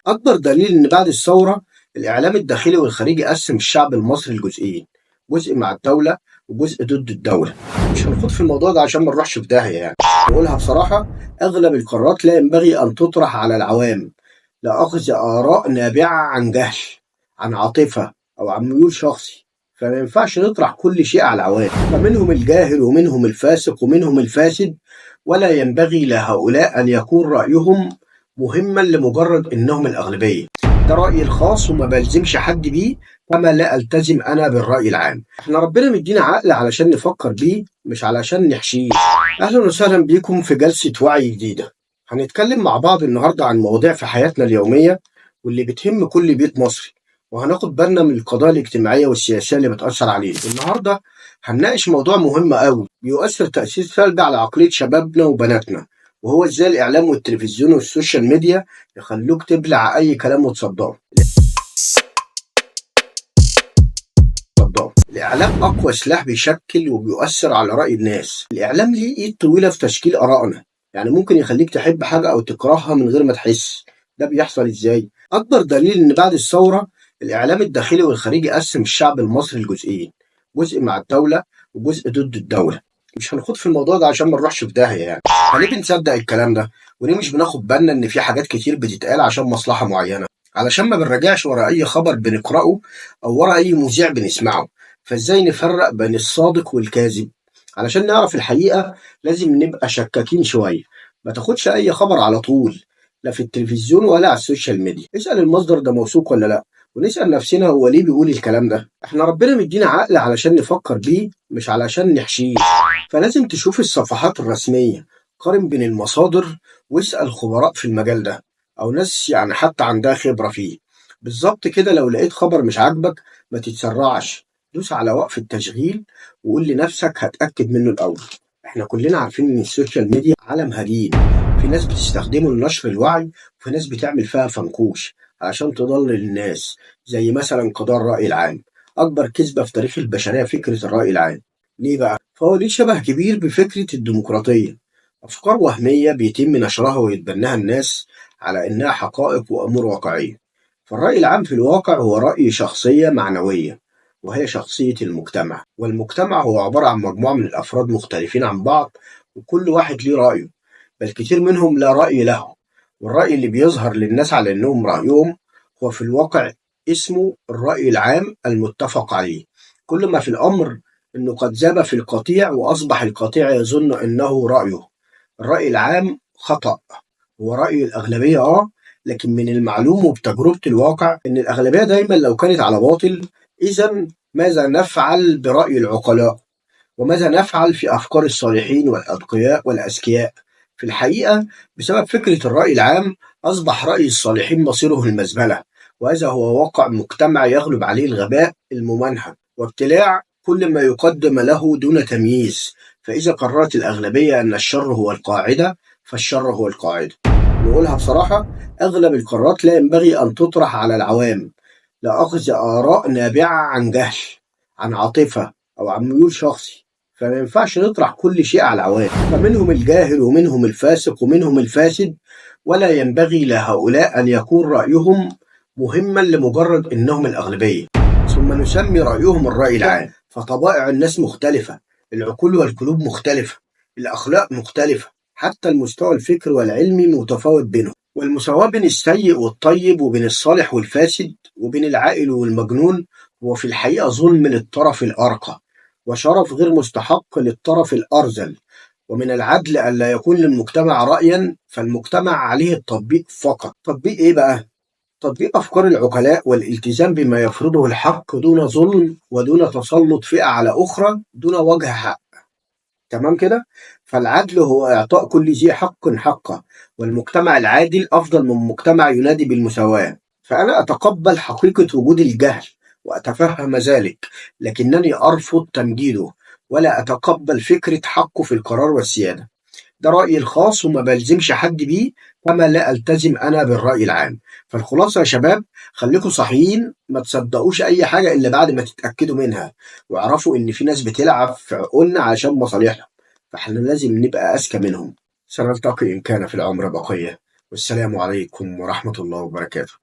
أكبر دليل إن بعد الثورة الإعلام الداخلي والخارجي قسم الشعب المصري لجزئين، جزء مع الدولة وجزء ضد الدولة. مش هنخوض في الموضوع ده عشان ما نروحش في داهية يعني. نقولها بصراحة، أغلب القرارات لا ينبغي أن تطرح على العوام لأخذ آراء نابعة عن جهل، عن عاطفة أو عن ميول شخصي. فما ينفعش نطرح كل شيء على العوام، فمنهم الجاهل ومنهم الفاسق ومنهم الفاسد، ولا ينبغي لهؤلاء أن يكون رأيهم مهما لمجرد إنهم الأغلبية. ده رأيي الخاص وما بلزمش حد بيه، كما لا ألتزم أنا بالرأي العام. احنا ربنا مدينا عقل علشان نفكر بيه مش علشان نحشيه. أهلا وسهلا بيكم في جلسة وعي جديدة. هنتكلم مع بعض النهاردة عن مواضيع في حياتنا اليومية واللي بتهم كل بيت مصري، وهناخد بالنا من القضايا الاجتماعية والسياسية اللي بتأثر عليه. النهاردة هنناقش موضوع مهم قوي بيؤثر تأثير سلبي على عقلية شبابنا وبناتنا، وهو ازاي الإعلام والتلفزيون والسوشيال ميديا يخلوك تبلع أي كلام وتصدقه. الإعلام أقوى سلاح بيشكل وبيؤثر على رأي الناس. الإعلام ليه إيد طويلة في تشكيل آرائنا، يعني ممكن يخليك تحب حاجة أو تكرهها من غير ما تحس. ده بيحصل إزاي؟ أكبر دليل إن بعد الثورة الإعلام الداخلي والخارجي قسم الشعب المصري لجزئين، جزء مع الدولة وجزء ضد الدولة. مش هنخوض في الموضوع ده عشان ما نروحش في داهية يعني. ليه بنصدق الكلام ده؟ وليه مش بناخد بالنا إن في حاجات كتير بتتقال عشان مصلحة معينة؟ علشان ما بنراجعش ورا أي خبر بنقرأه أو ورا أي مذيع بنسمعه. فإزاي نفرق بين الصادق والكاذب؟ علشان نعرف الحقيقة لازم نبقى شكاكين شوية. ما تاخدش أي خبر على طول، لا في التلفزيون ولا على السوشيال ميديا. اسأل المصدر ده موثوق ولا لأ، ونسأل نفسنا هو ليه بيقول الكلام ده. احنا ربنا مدينا عقل علشان نفكر بيه مش علشان نحشيه. فلازم تشوف الصفحات الرسمية، قارن بين المصادر، واسأل خبراء في المجال ده أو ناس يعني حتى عندها خبرة فيه. بالظبط كده، لو لقيت خبر مش عاجبك ما تتسرعش، دوس على وقف التشغيل وقول لنفسك هتأكد منه الأول. احنا كلنا عارفين ان السوشيال ميديا عالم هجين، في ناس بتستخدمه لنشر الوعي وفي ناس بتعمل فيها فنكوش علشان تضلل الناس، زي مثلا قضاء الرأي العام. أكبر كذبة في تاريخ البشرية فكرة الرأي العام. ليه بقى؟ فهو ليه شبه كبير بفكرة الديمقراطية، أفكار وهمية بيتم نشرها ويتبناها الناس على إنها حقائق وأمور واقعية. فالرأي العام في الواقع هو رأي شخصية معنوية، وهي شخصية المجتمع. والمجتمع هو عبارة عن مجموعة من الأفراد مختلفين عن بعض، وكل واحد ليه رأيه، بل كتير منهم لا رأي له. والرأي اللي بيظهر للناس على إنهم رأيهم هو في الواقع اسمه الرأي العام المتفق عليه. كل ما في الأمر إنه قد ذاب في القطيع وأصبح القطيع يظن إنه رأيه. الرأي العام خطأ، هو رأي الأغلبية لكن من المعلوم وبتجربة الواقع إن الأغلبية دايما لو كانت على باطل، إذا ماذا نفعل برأي العقلاء؟ وماذا نفعل في أفكار الصالحين والأتقياء والأذكياء؟ في الحقيقة بسبب فكرة الرأي العام أصبح رأي الصالحين مصيره المزبلة، وهذا هو واقع مجتمع يغلب عليه الغباء الممنهج وابتلاع كل ما يقدم له دون تمييز. فإذا قررت الأغلبية أن الشر هو القاعدة فالشر هو القاعدة. نقولها بصراحة، أغلب القرارات لا ينبغي أن تطرح على العوام لأخذ آراء نابعة عن جهل، عن عاطفة أو عن ميول شخصي. فما ينفعش نطرح كل شيء على العوام، فمنهم الجاهل ومنهم الفاسق ومنهم الفاسد، ولا ينبغي لهؤلاء أن يكون رأيهم مهما لمجرد إنهم الأغلبية. ثم نسمي رأيهم الرأي العام. فطبائع الناس مختلفة، العقول والقلوب مختلفة، الأخلاق مختلفة، حتى المستوى الفكري والعلمي متفاوت بينهم. والمساواة بين السيء والطيب وبين الصالح والفاسد وبين العاقل والمجنون هو في الحقيقة ظلم للطرف الأرقى، وشرف غير مستحق للطرف الأرذل. ومن العدل ألا يكون للمجتمع رأيا فالمجتمع عليه التطبيق فقط. تطبيق إيه بقى؟ تطبيق أفكار العقلاء والالتزام بما يفرضه الحق دون ظلم ودون تسلط فئة على أخرى دون وجه حق. تمام كده؟ فالعدل هو إعطاء كل ذي حق حقه، والمجتمع العادل أفضل من مجتمع ينادي بالمساواة. فأنا أتقبل حقيقة وجود الجهل وأتفهم ذلك، لكنني أرفض تمجيده، ولا أتقبل فكرة حقه في القرار والسيادة. ده رأيي الخاص وما بلزمش حد بيه، كما لا ألتزم أنا بالرأي العام. فالخلاصة يا شباب، خليكم صحيين، ما تصدقوش أي حاجة إلا بعد ما تتأكدوا منها، واعرفوا إن في ناس بتلعب في عقولنا عشان مصالحهم، فإحنا لازم نبقى أذكى منهم. سنلتقي إن كان في العمر بقية. والسلام عليكم ورحمة الله وبركاته.